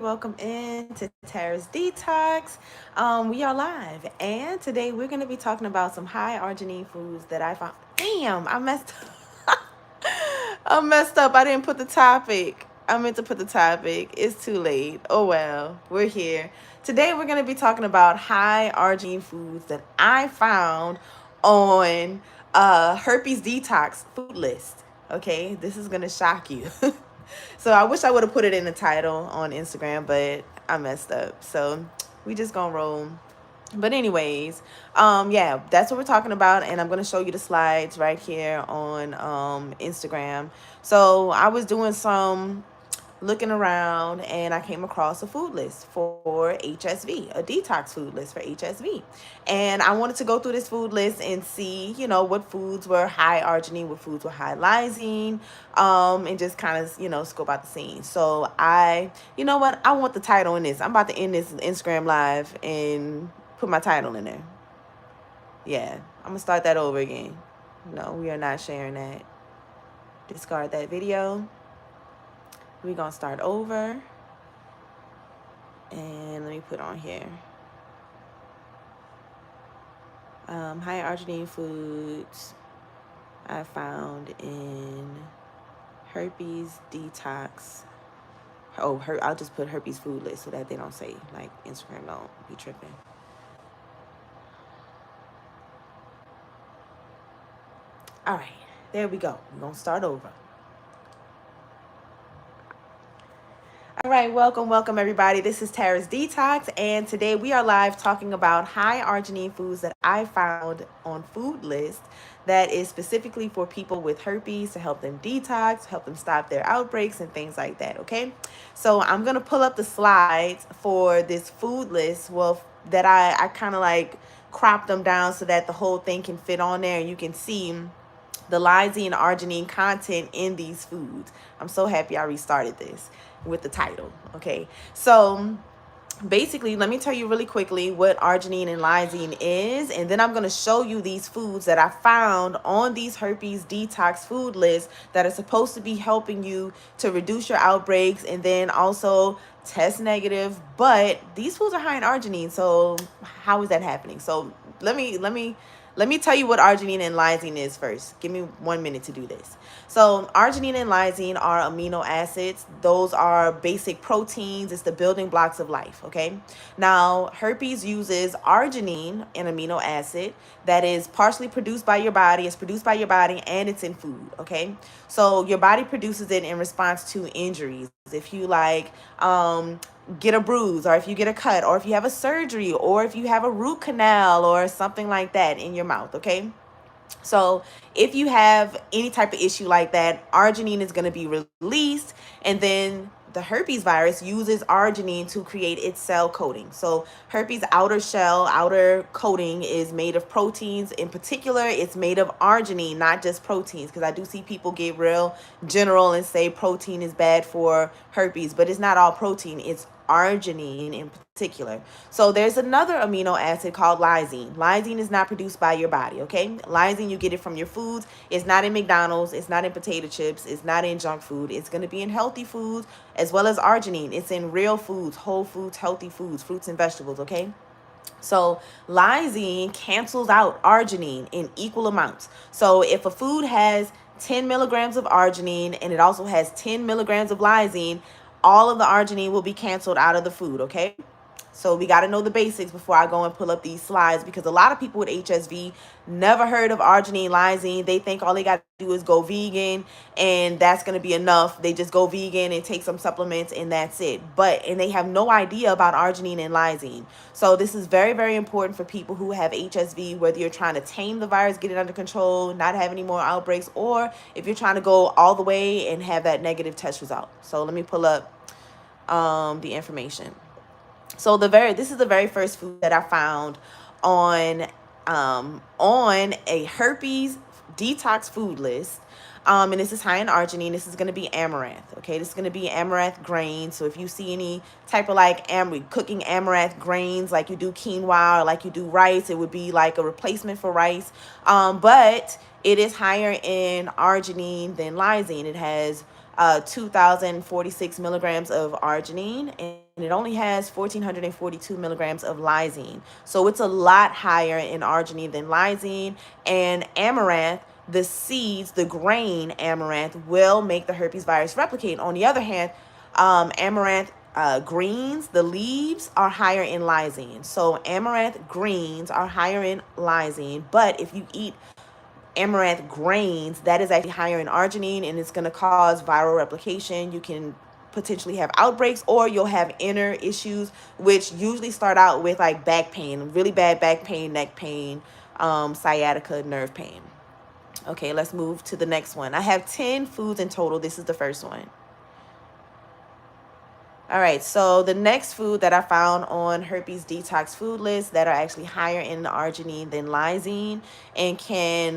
welcome in to Tara's Detox. We are live, and today we're going to be talking about some high arginine foods that I found. Damn, I messed up. I messed up. I didn't put the topic. I meant to put the topic. It's too late. Oh well, we're here. Today we're going to be talking about high arginine foods that I found on Herpes Detox food list. Okay, this is going to shock you. So I wish I would have put it in the title on Instagram, but I messed up. So we just gonna roll. But anyways, yeah, that's what we're talking about, and I'm gonna show you the slides right here on Instagram. So I was doing some looking around and I came across a food list for HSV, a detox food list for HSV. And I wanted to go through this food list and see, what foods were high arginine, what foods were high lysine, and just kind of, scope out the scene. So you know what? I want the title in this. I'm about to end this Instagram live and put my title in there. Yeah, I'm going to start that over again. No, we are not sharing that. Discard that video. We're going to start over. And let me put on here. High arginine foods I found in herpes detox. Oh, I'll just put herpes food list so that they don't say, like, Instagram don't be tripping. All right, there we go. We're going to start over. All right, welcome everybody. This is Tara's Detox, and today we are live talking about high arginine foods that I found on Food List that is specifically for people with herpes to help them detox, help them stop their outbreaks and things like that, okay? So I'm going to pull up the slides for this food list, that I kind of like cropped them down so that the whole thing can fit on there and you can see the lysine and arginine content in these foods. I'm so happy I restarted this with the title. Okay, so basically, let me tell you really quickly what arginine and lysine is, and then I'm going to show you these foods that I found on these herpes detox food lists that are supposed to be helping you to reduce your outbreaks and then also test negative, but these foods are high in arginine. So how is that happening? So let me tell you what arginine and lysine is first. Give me 1 minute to do this. So arginine and lysine are amino acids. Those are basic proteins. It's the building blocks of life, okay? Now, herpes uses arginine, an amino acid, that is partially produced by your body. It's produced by your body and it's in food, okay? So your body produces it in response to injuries. If you get a bruise, or if you get a cut, or if you have a surgery, or if you have a root canal or something like that in your mouth, okay? So if you have any type of issue like that, arginine is going to be released, and then the herpes virus uses arginine to create its cell coating. So herpes outer coating is made of proteins. In particular, it's made of arginine, not just proteins, because I do see people get real general and say protein is bad for herpes, but it's not all protein. It's arginine in particular. So there's another amino acid called lysine. Lysine is not produced by your body, okay? Lysine, you get it from your foods. It's not in McDonald's. It's not in potato chips. It's not in junk food. It's going to be in healthy foods as well as arginine. It's in real foods, whole foods, healthy foods, fruits and vegetables, okay? So lysine cancels out arginine in equal amounts. So if a food has 10 milligrams of arginine and it also has 10 milligrams of lysine, all of the arginine will be canceled out of the food, okay? So we got to know the basics before I go and pull up these slides, because a lot of people with HSV never heard of arginine, lysine. They think all they got to do is go vegan and that's going to be enough. They just go vegan and take some supplements and that's it. And they have no idea about arginine and lysine. So this is very, very important for people who have HSV, whether you're trying to tame the virus, get it under control, not have any more outbreaks, or if you're trying to go all the way and have that negative test result. So let me pull up the information. So this is the very first food that I found on a herpes detox food list. And this is high in arginine. This is going to be amaranth. Okay, this is going to be amaranth grain. So if you see any type of cooking amaranth grains, like you do quinoa or like you do rice, it would be like a replacement for rice. But it is higher in arginine than lysine. It has 2,046 milligrams of arginine and it only has 1,442 milligrams of lysine. So it's a lot higher in arginine than lysine. And amaranth, the seeds, the grain amaranth, will make the herpes virus replicate. On the other hand, amaranth greens, the leaves, are higher in lysine. So amaranth greens are higher in lysine, but if you eat amaranth grains, that is actually higher in arginine, and it's going to cause viral replication. You can potentially have outbreaks, or you'll have inner issues, which usually start out with like back pain, really bad back pain, neck pain, sciatica, nerve pain. Okay, let's move to the next one. I have 10 foods in total. This is the first one. All right, so the next food that I found on Herpes Detox food list that are actually higher in arginine than lysine and can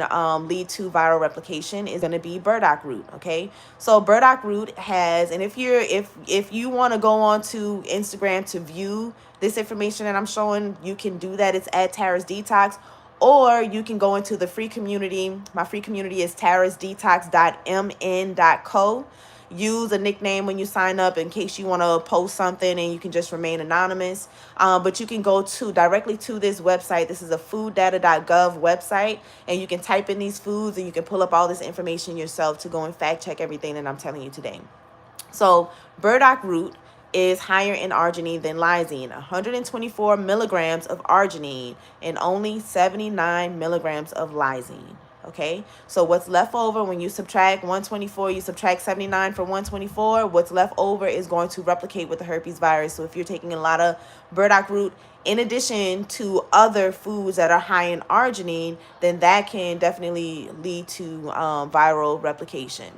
lead to viral replication is going to be burdock root. Okay, so burdock root has, and if you want to go on to Instagram to view this information that I'm showing, you can do that. It's at Tara's Detox. Or you can go into the free community. My free community is tarasdetox.mn.co. Use a nickname when you sign up in case you want to post something, and you can just remain anonymous. But you can go directly to this website. This is a fooddata.gov website, and you can type in these foods and you can pull up all this information yourself to go and fact check everything that I'm telling you today. So burdock root is higher in arginine than lysine, 124 milligrams of arginine and only 79 milligrams of lysine. Okay, so what's left over when you subtract 124, you subtract 79 from 124, what's left over is going to replicate with the herpes virus. So if you're taking a lot of burdock root in addition to other foods that are high in arginine, then that can definitely lead to viral replication.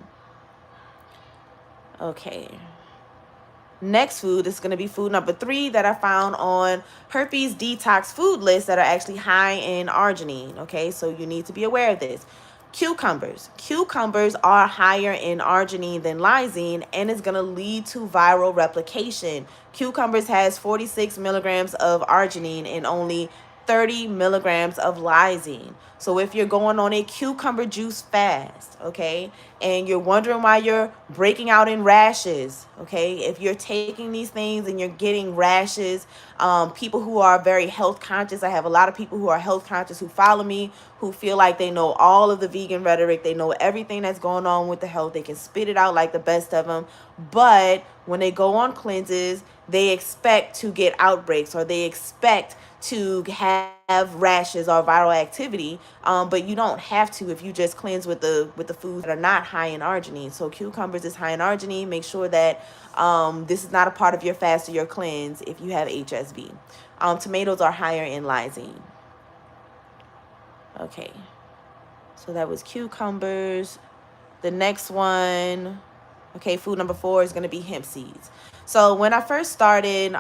Okay. Next food is going to be food number 3 that I found on Herpes Detox food list that are actually high in arginine. Okay, so you need to be aware of this. Cucumbers. Cucumbers are higher in arginine than lysine, and it's going to lead to viral replication. Cucumbers has 46 milligrams of arginine and only 30 milligrams of lysine. So if you're going on a cucumber juice fast, okay, and you're wondering why you're breaking out in rashes, okay, if you're taking these things and you're getting rashes, people who are very health conscious, I have a lot of people who are health conscious who follow me, who feel like they know all of the vegan rhetoric, they know everything that's going on with the health, they can spit it out like the best of them, but when they go on cleanses, they expect to get outbreaks, or they expect to have rashes or viral activity, but you don't have to if you just cleanse with the foods that are not high in arginine. So cucumbers is high in arginine. Make sure that this is not a part of your fast or your cleanse if you have HSV. Tomatoes are higher in lysine. Okay, so that was cucumbers. The next one, okay, food number 4 is going to be hemp seeds. So when I first started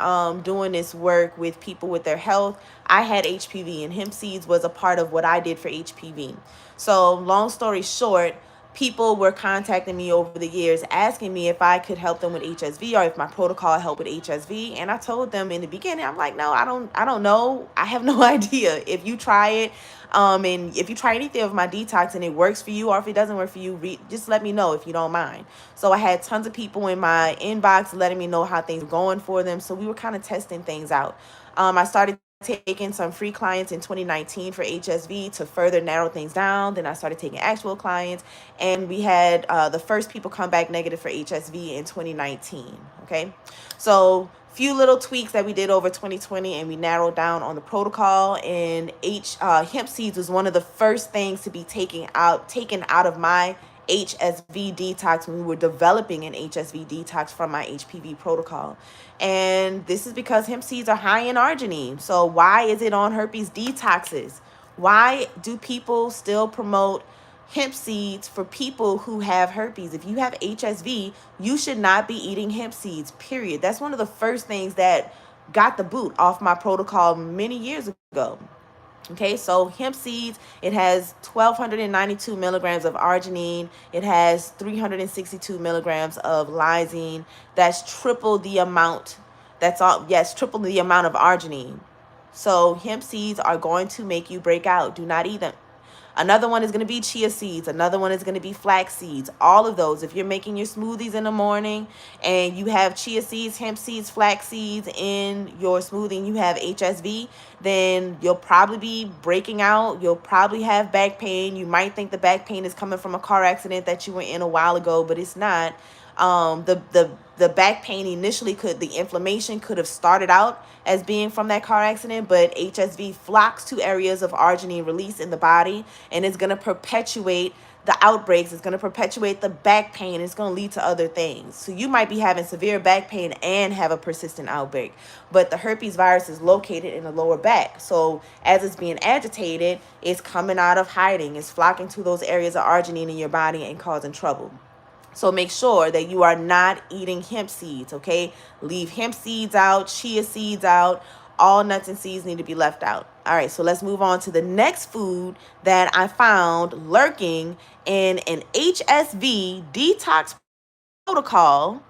doing this work with people with their health, I had HPV, and hemp seeds was a part of what I did for HPV. So long story short, people were contacting me over the years asking me if I could help them with HSV, or if my protocol helped with HSV. And I told them in the beginning, I'm like, no, I don't know. I have no idea. If you try it, and if you try anything of my detox and it works for you, or if it doesn't work for you, just let me know if you don't mind. So I had tons of people in my inbox letting me know how things were going for them. So we were kind of testing things out. I started taking some free clients in 2019 for HSV to further narrow things down. Then I started taking actual clients, and we had the first people come back negative for HSV in 2019. Okay, so few little tweaks that we did over 2020, and we narrowed down on the protocol. And hemp seeds was one of the first things to be taken out of my HSV detox when we were developing an HSV detox from my HPV protocol. And this is because hemp seeds are high in arginine. So why is it on herpes detoxes? Why do people still promote hemp seeds for people who have herpes? If you have HSV, you should not be eating hemp seeds, period. That's one of the first things that got the boot off my protocol many years ago. Okay, so hemp seeds, it has 1,292 milligrams of arginine. It has 362 milligrams of lysine. That's triple the amount. That's all. Yes, triple the amount of arginine. So hemp seeds are going to make you break out. Do not eat them. Another one is going to be chia seeds. Another one is going to be flax seeds. All of those. If you're making your smoothies in the morning and you have chia seeds, hemp seeds, flax seeds in your smoothie and you have HSV, then you'll probably be breaking out. You'll probably have back pain. You might think the back pain is coming from a car accident that you were in a while ago, but it's not. The back pain initially the inflammation could have started out as being from that car accident, but HSV flocks to areas of arginine release in the body, and it's going to perpetuate the outbreaks. It's going to perpetuate the back pain. It's going to lead to other things. So you might be having severe back pain and have a persistent outbreak, but the herpes virus is located in the lower back. So as it's being agitated, it's coming out of hiding. It's flocking to those areas of arginine in your body and causing trouble. So make sure that you are not eating hemp seeds, okay? Leave hemp seeds out, chia seeds out. All nuts and seeds need to be left out. All right, so let's move on to the next food that I found lurking in an HSV detox protocol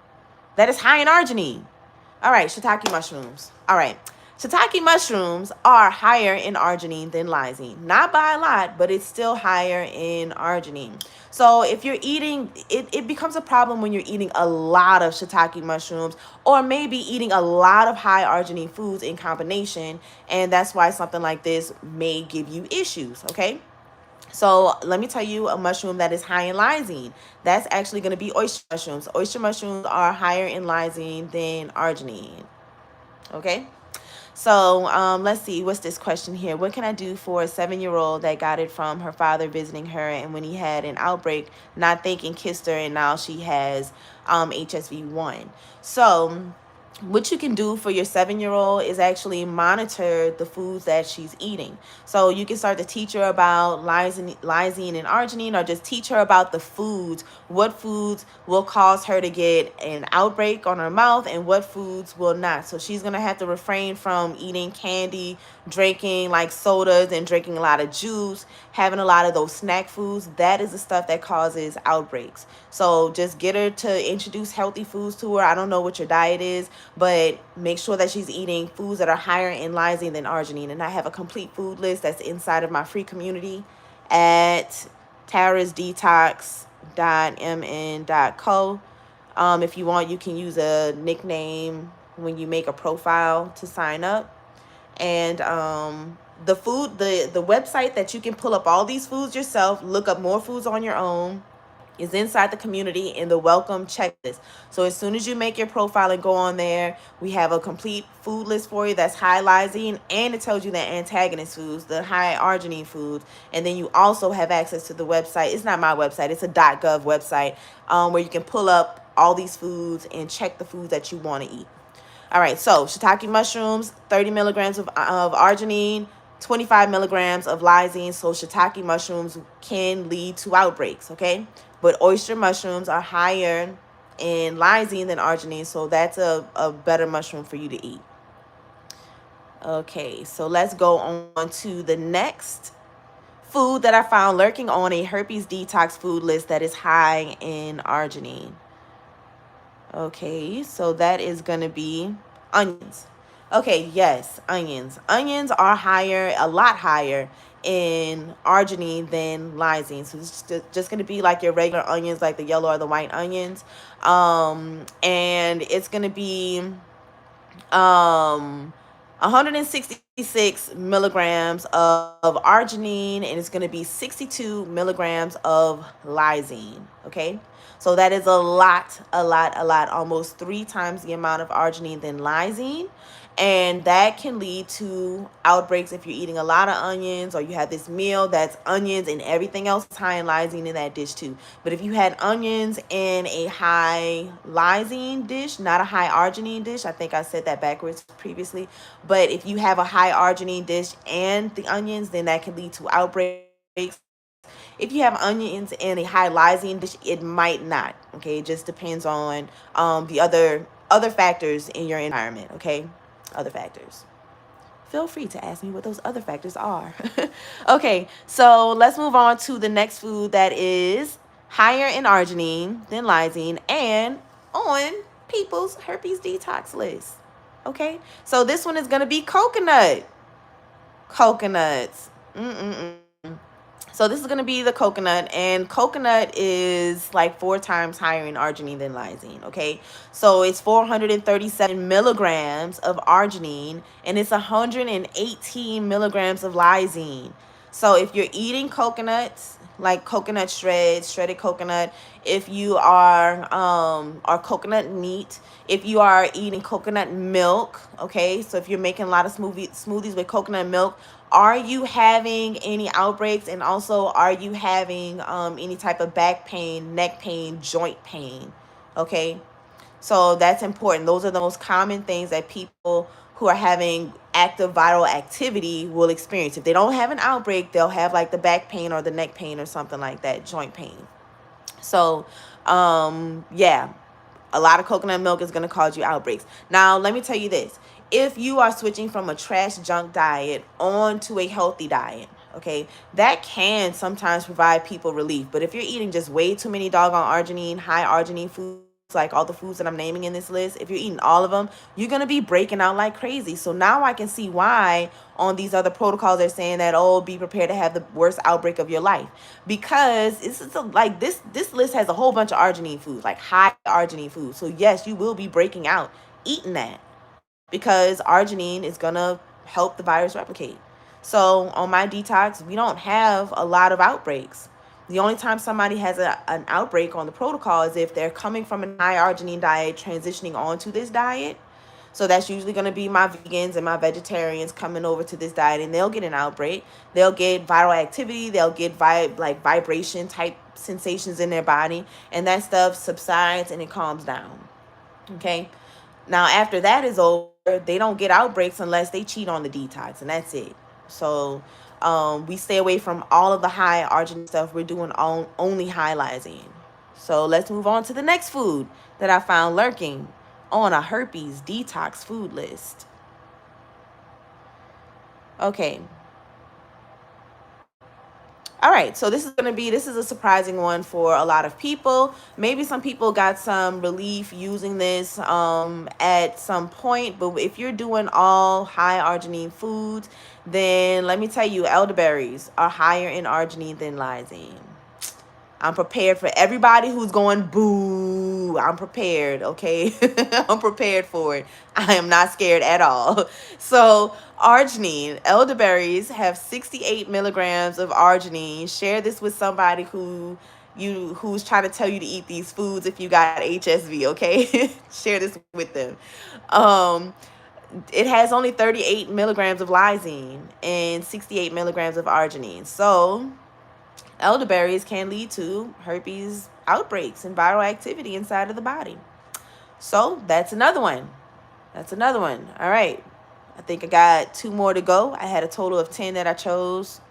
that is high in arginine. All right, shiitake mushrooms. All right. Shiitake mushrooms are higher in arginine than lysine. Not by a lot, but it's still higher in arginine. So if you're eating, it becomes a problem when you're eating a lot of shiitake mushrooms or maybe eating a lot of high arginine foods in combination. And that's why something like this may give you issues, okay? So let me tell you a mushroom that is high in lysine. That's actually going to be oyster mushrooms. Oyster mushrooms are higher in lysine than arginine, okay? So let's see, what's this question here? What can I do for a 7-year-old that got it from her father visiting her, and when he had an outbreak, not thinking, kissed her, and now she has HSV1? So what you can do for your 7-year-old is actually monitor the foods that she's eating. So you can start to teach her about lysine and arginine, or just teach her about the foods, what foods will cause her to get an outbreak on her mouth and what foods will not. So she's going to have to refrain from eating candy, drinking like sodas, and drinking a lot of juice, having a lot of those snack foods. That is the stuff that causes outbreaks. So just get her to introduce healthy foods to her. I don't know what your diet is, but make sure that she's eating foods that are higher in lysine than arginine. And I have a complete food list that's inside of my free community at tarasdetox.mn.co. If you want, you can use a nickname when you make a profile to sign up. And the website that you can pull up all these foods yourself, look up more foods on your own, is inside the community in the welcome checklist. So as soon as you make your profile and go on there, we have a complete food list for you that's high lysine, and it tells you the antagonist foods, the high arginine foods. And then you also have access to the website. It's not my website, it's a .gov website where you can pull up all these foods and check the foods that you want to eat. All right, so shiitake mushrooms, 30 milligrams of arginine, 25 milligrams of lysine. So shiitake mushrooms can lead to outbreaks, okay? But oyster mushrooms are higher in lysine than arginine, so that's a better mushroom for you to eat. Okay, so let's go on to the next food that I found lurking on a herpes detox food list that is high in arginine. Okay, so that is going to be onions. Okay, yes, onions. Onions are higher, a lot higher in arginine than lysine. So it's just going to be like your regular onions, like the yellow or the white onions. And it's going to be 166 milligrams of arginine, and it's going to be 62 milligrams of lysine, okay? So that is a lot, almost 3 times the amount of arginine than lysine. And that can lead to outbreaks if you're eating a lot of onions, or you have this meal that's onions and everything else is high in lysine in that dish too. But if you had onions in a high lysine dish, not a high arginine dish, I think I said that backwards previously. But if you have a high arginine dish and the onions, then that can lead to outbreaks. If you have onions in a high lysine dish, it might not. Okay, it just depends on the other factors in your environment. Okay, other factors. Feel free to ask me what those other factors are. Okay, so let's move on to the next food that is higher in arginine than lysine and on people's herpes detox list. Okay, so this one is going to be coconut. Coconuts. So this is going to be the coconut, and coconut is like 4 times higher in arginine than lysine, okay? So it's 437 milligrams of arginine, and it's 118 milligrams of lysine. So if you're eating coconuts, like coconut shreds, shredded coconut, if you are coconut meat, if you are eating coconut milk, okay? So if you're making a lot of smoothies with coconut milk, are you having any outbreaks? And also, are you having any type of back pain, neck pain, joint pain? Okay, so that's important. Those are the most common things that people who are having active viral activity will experience. If they don't have an outbreak, they'll have like the back pain or the neck pain or something like that, joint pain. So, yeah, a lot of coconut milk is going to cause you outbreaks. Now, let me tell you this. If you are switching from a trash junk diet onto a healthy diet, okay, that can sometimes provide people relief. But if you're eating just way too many doggone arginine, high arginine foods, like all the foods that I'm naming in this list, if you're eating all of them, you're going to be breaking out like crazy. So now I can see why on these other protocols they're saying that, oh, be prepared to have the worst outbreak of your life, because like this list has a whole bunch of arginine foods, like high arginine foods. So yes, you will be breaking out eating that, because arginine is going to help the virus replicate. So on my detox, we don't have a lot of outbreaks. The only time somebody has an outbreak on the protocol is if they're coming from a high arginine diet, transitioning onto this diet. So that's usually going to be my vegans and my vegetarians coming over to this diet, and they'll get an outbreak. They'll get viral activity. They'll get vibration type sensations in their body, and that stuff subsides and it calms down. Okay. Now, after that is over, they don't get outbreaks unless they cheat on the detox, and that's it. So we stay away from all of the high arginine stuff. We're doing only high lysine. So let's move on to the next food that I found lurking on a herpes detox food list. Okay. All right, so this is a surprising one for a lot of people. Maybe some people got some relief using this at some point, but if you're doing all high arginine foods, then let me tell you, elderberries are higher in arginine than lysine. I'm prepared for everybody who's going boo. I'm prepared, okay? I'm prepared for it. I am not scared at all. So, arginine, elderberries have 68 milligrams of arginine. Share this with somebody who's trying to tell you to eat these foods if you got HSV, okay? Share this with them. It has only 38 milligrams of lysine and 68 milligrams of arginine. So, elderberries can lead to herpes outbreaks and viral activity inside of the body. So that's another one. That's another one. All right. I think I got 2 more to go. I had a total of 10 that I chose.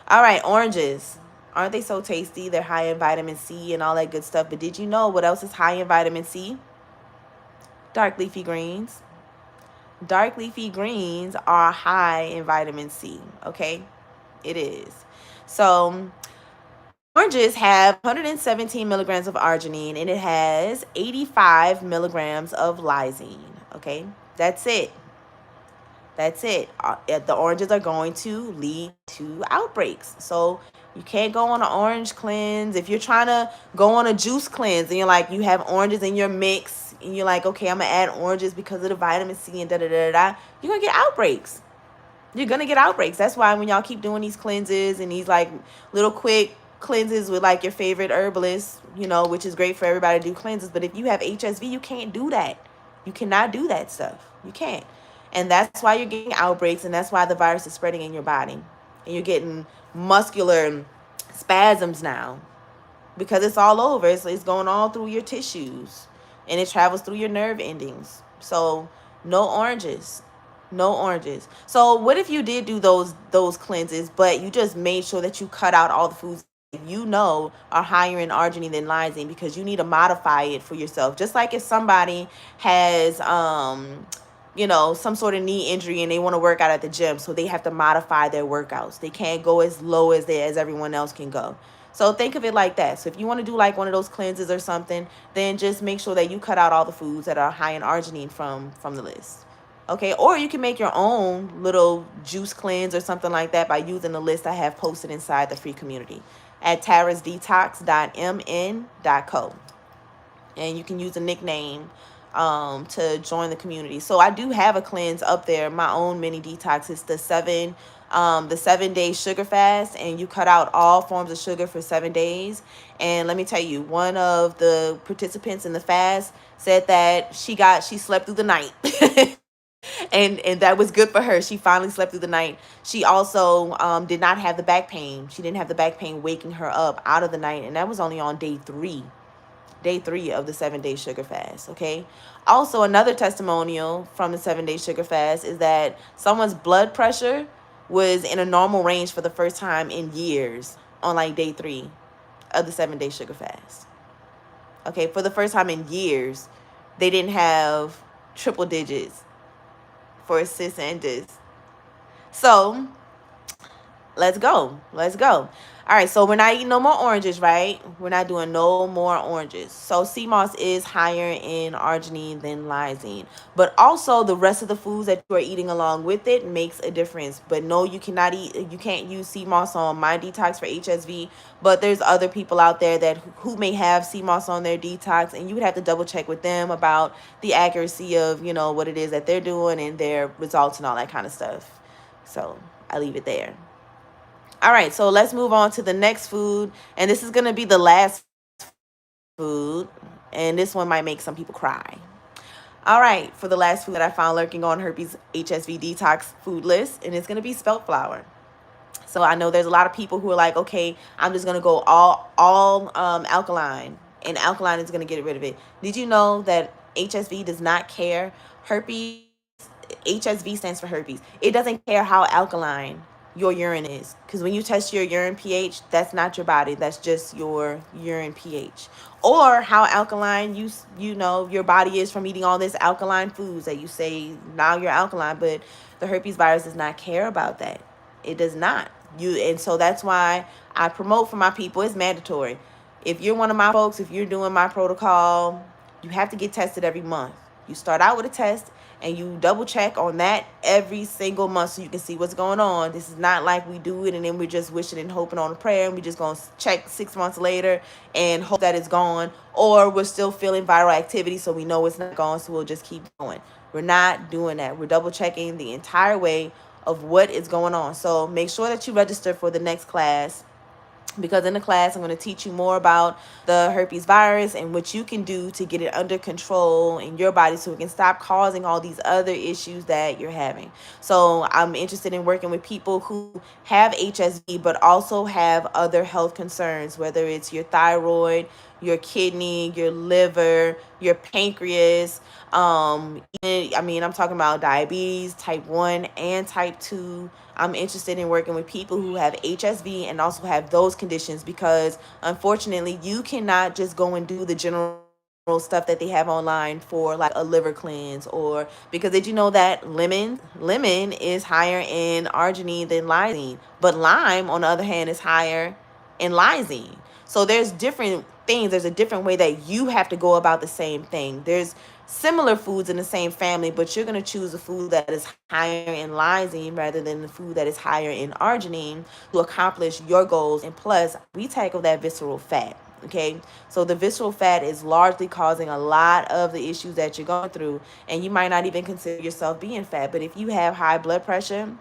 All right, oranges. Aren't they so tasty? They're high in vitamin C and all that good stuff. But did you know what else is high in vitamin C? Dark leafy greens. Dark leafy greens are high in vitamin C, okay? It is. So oranges have 117 milligrams of arginine, and it has 85 milligrams of lysine. Okay, that's it. That's it. The oranges are going to lead to outbreaks. So you can't go on an orange cleanse. If you're trying to go on a juice cleanse and you're like, you have oranges in your mix, and you're like, okay, I'm going to add oranges because of the vitamin C and da-da-da-da-da, you're going to get outbreaks. You're going to get outbreaks. That's why when y'all keep doing these cleanses and these like little quick cleanses with like your favorite herbalist, which is great for everybody to do cleanses. But if you have HSV, you can't do that. You cannot do that stuff. You can't. And that's why you're getting outbreaks, and that's why the virus is spreading in your body. And you're getting muscular spasms now because it's all over. It's going all through your tissues, and it travels through your nerve endings. So no oranges. No oranges. So what if you did do those cleanses, but you just made sure that you cut out all the foods are higher in arginine than lysine, because you need to modify it for yourself. Just like if somebody has some sort of knee injury and they want to work out at the gym, so they have to modify their workouts. They can't go as low as everyone else can go. So think of it like that. So if you want to do like one of those cleanses or something, then just make sure that you cut out all the foods that are high in arginine from the list. Okay, or you can make your own little juice cleanse or something like that by using the list I have posted inside the free community at tarasdetox.mn.co. And you can use a nickname to join the community. So I do have a cleanse up there, my own mini detox. It's the 7 day sugar fast, and you cut out all forms of sugar for 7 days. And let me tell you, one of the participants in the fast said that she slept through the night. And that was good for her. She finally slept through the night. She also did not have the back pain. She didn't have the back pain waking her up out of the night, and that was only on day three of the 7 day sugar fast. Okay. Also, another testimonial from the 7 day sugar fast is that someone's blood pressure was in a normal range for the first time in years on like day 3 of the 7 day sugar fast. Okay, for the first time in years, they didn't have triple digits for cis and dis. So let's go. Let's go. All right, so we're not eating no more oranges, right? We're not doing no more oranges. So sea moss is higher in arginine than lysine. But also the rest of the foods that you are eating along with it makes a difference. But no, you can't use sea moss on my detox for HSV. But there's other people out there that who may have sea moss on their detox, and you would have to double check with them about the accuracy of, what it is that they're doing and their results and all that kind of stuff. So I leave it there. All right, so let's move on to the next food. And this is going to be the last food. And this one might make some people cry. All right, for the last food that I found lurking on Herpes HSV detox food list, and it's going to be spelt flour. So I know there's a lot of people who are like, okay, I'm just going to go all alkaline, and alkaline is going to get rid of it. Did you know that HSV does not care? HSV stands for herpes. It doesn't care how alkaline your urine is, because when you test your urine pH, that's not your body, that's just your urine pH, or how alkaline your body is from eating all this alkaline foods that you say now you're alkaline. But the herpes virus does not care about that. It does not. And so that's why I promote for my people. It's mandatory. If you're one of my folks, if you're doing my protocol, you have to get tested every month. You start out with a test and you double check on that every single month so you can see what's going on. This is not like we do it and then we're just wishing and hoping on a prayer and we're just going to check 6 months later and hope that it's gone, or we're still feeling viral activity so we know it's not gone, so we'll just keep going. We're not doing that. We're double checking the entire way of what is going on. So make sure that you register for the next class, because in the class I'm going to teach you more about the herpes virus and what you can do to get it under control in your body so it can stop causing all these other issues that you're having. So I'm interested in working with people who have HSV but also have other health concerns, whether it's your thyroid, your kidney, your liver, your pancreas. I'm talking about diabetes, type 1 and type 2. I'm interested in working with people who have HSV and also have those conditions, because unfortunately you cannot just go and do the general stuff that they have online for like a liver cleanse, or because did you know that lemon is higher in arginine than lysine, but lime on the other hand is higher in lysine. So there's different things. There's a different way that you have to go about the same thing. There's similar foods in the same family, but you're going to choose a food that is higher in lysine rather than the food that is higher in arginine to accomplish your goals. And plus, we tackle that visceral fat. Okay, so the visceral fat is largely causing a lot of the issues that you're going through, and you might not even consider yourself being fat. But if you have high blood pressure,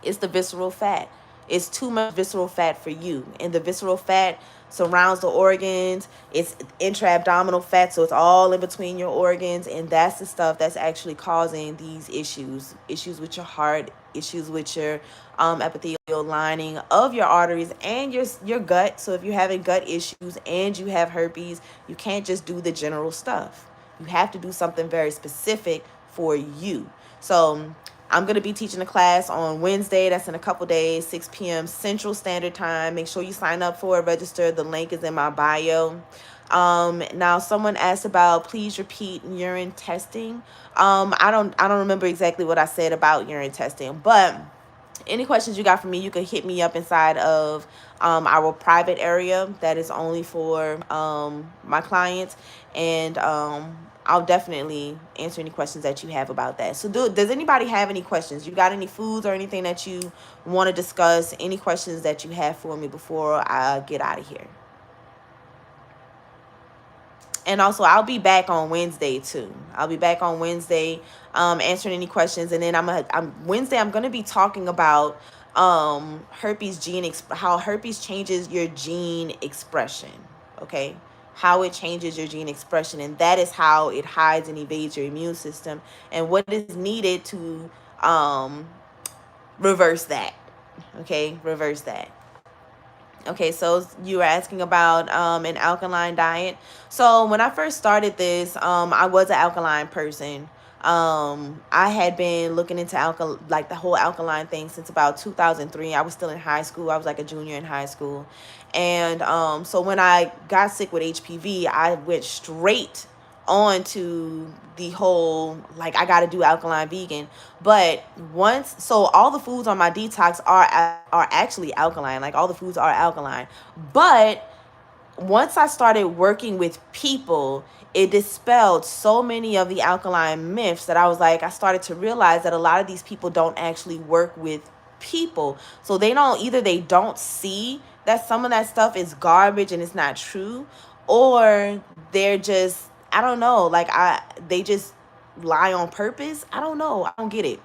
it's the visceral fat. It's too much visceral fat for you. And the visceral fat surrounds the organs. It's intra-abdominal fat, so it's all in between your organs. And that's the stuff that's actually causing these issues. Issues with your heart, issues with your epithelial lining of your arteries and your gut. So if you're having gut issues and you have herpes, you can't just do the general stuff. You have to do something very specific for you. So I'm going to be teaching a class on Wednesday. That's in a couple days, 6 p.m. Central Standard Time. Make sure you sign up for it, register. The link is in my bio. Now someone asked about, please repeat urine testing. I don't remember exactly what I said about urine testing, but any questions you got for me, you can hit me up inside of our private area that is only for my clients. And I'll definitely answer any questions that you have about that. So does anybody have any questions? You got any foods or anything that you want to discuss? Any questions that you have for me before I get out of here? And also, I'll be back on Wednesday too. I'll be back on Wednesday, answering any questions. And then Wednesday. I'm gonna be talking about herpes how herpes changes your gene expression. Okay, how it changes your gene expression, and that is how it hides and evades your immune system, and what is needed to reverse that. Okay, reverse that. Okay, so you were asking about an alkaline diet. So when I first started this, I was an alkaline person. I had been looking into like the whole alkaline thing since about 2003. I was still in high school. I was like a junior in high school. And so when I got sick with HPV, I went straight on to the whole, like, I got to do alkaline vegan. But so all the foods on my detox are actually alkaline. Like, all the foods are alkaline. But once I started working with people, it dispelled so many of the alkaline myths that I started to realize that a lot of these people don't actually work with people. So they don't see that some of that stuff is garbage and it's not true, or they're just, I don't know, like they just lie on purpose. I don't know. I don't get it.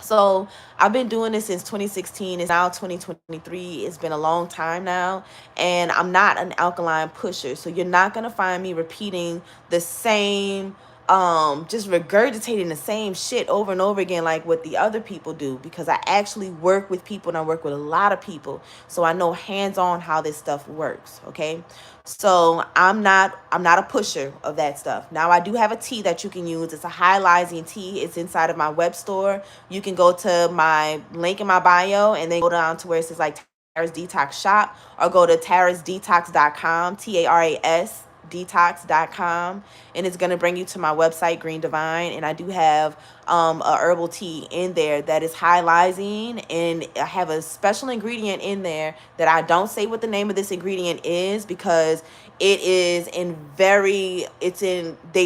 So I've been doing this since 2016. It's now 2023. It's been a long time now. And I'm not an alkaline pusher. So you're not going to find me repeating the same, just regurgitating the same shit over and over again like what the other people do. Because I actually work with people, and I work with a lot of people. So I know hands-on how this stuff works. Okay. So I'm not a pusher of that stuff. Now, I do have a tea that you can use. It's a high lysine tea. It's inside of my web store. You can go to my link in my bio and then go down to where it says like Tara's Detox Shop, or go to tarasdetox.com, TARAS detox.com, and it's going to bring you to my website, Green Divine. And I do have a herbal tea in there that is high lysine, and I have a special ingredient in there that I don't say what the name of this ingredient is, because they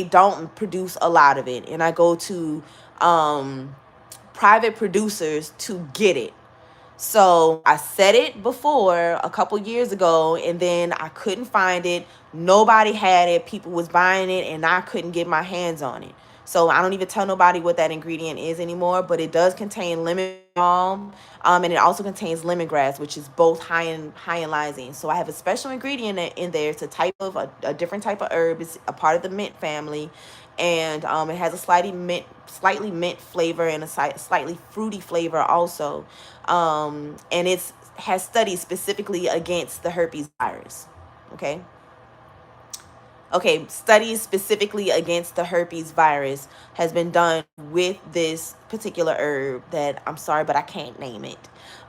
don't produce a lot of it, and I go to private producers to get it. So I said it before a couple years ago, and then I couldn't find it. Nobody had it. People was buying it, and I couldn't get my hands on it. So I don't even tell nobody what that ingredient is anymore, but it does contain lemon balm, and it also contains lemongrass, which is both high in lysine. So I have a special ingredient in there. It's a different type of herb. It's a part of the mint family, and it has a slightly mint flavor and a slightly fruity flavor also, and it has studies specifically against the herpes virus. Okay, studies specifically against the herpes virus has been done with this particular herb that, I'm sorry, but I can't name it.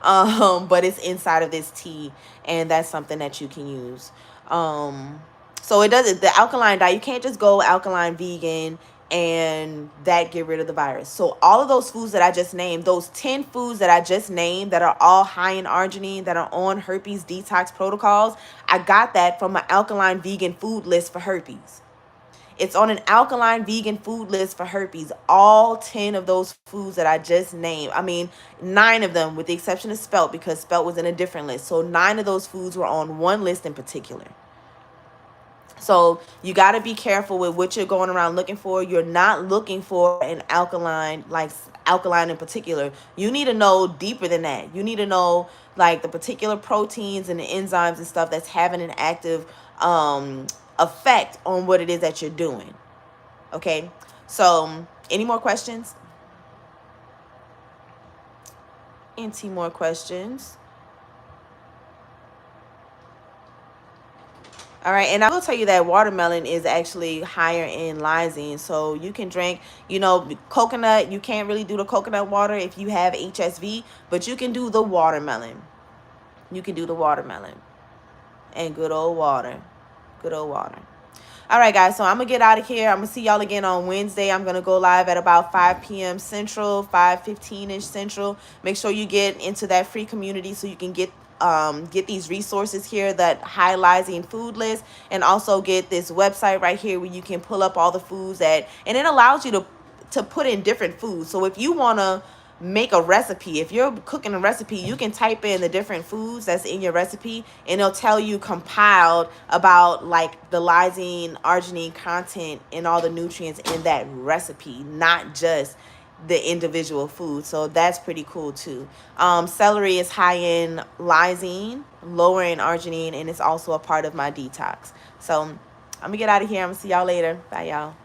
But it's inside of this tea, and that's something that you can use. So the alkaline diet, you can't just go alkaline vegan and that get rid of the virus. So all of those foods that I just named, those 10 foods that I just named that are all high in arginine, that are on herpes detox protocols, I got that from an alkaline vegan food list for herpes. It's on an alkaline vegan food list for herpes. All 10 of those foods that I just named. I mean, 9 of them, with the exception of spelt, because spelt was in a different list. So 9 of those foods were on one list in particular. So you got to be careful with what you're going around looking for. You're not looking for an alkaline, like alkaline in particular. You need to know deeper than that. You need to know like the particular proteins and the enzymes and stuff that's having an active effect on what it is that you're doing. Okay. So any more questions? Any more questions? All right, and I will tell you that watermelon is actually higher in lysine. So you can drink, coconut. You can't really do the coconut water if you have HSV, but you can do the watermelon. You can do the watermelon. And good old water. Good old water. All right, guys, so I'm going to get out of here. I'm going to see y'all again on Wednesday. I'm going to go live at about 5 p.m. Central, 5:15-ish Central. Make sure you get into that free community so you can get get these resources here that high lysine food list, and also get this website right here where you can pull up all the foods that, and it allows you to put in different foods. So if you want to make a recipe, if you're cooking a recipe, you can type in the different foods that's in your recipe, and it'll tell you compiled about like the lysine, arginine content and all the nutrients in that recipe, not just the individual food. So that's pretty cool too. Celery is high in lysine, lower in arginine, and it's also a part of my detox. So I'm gonna get out of here. I'm gonna see y'all later. Bye, y'all.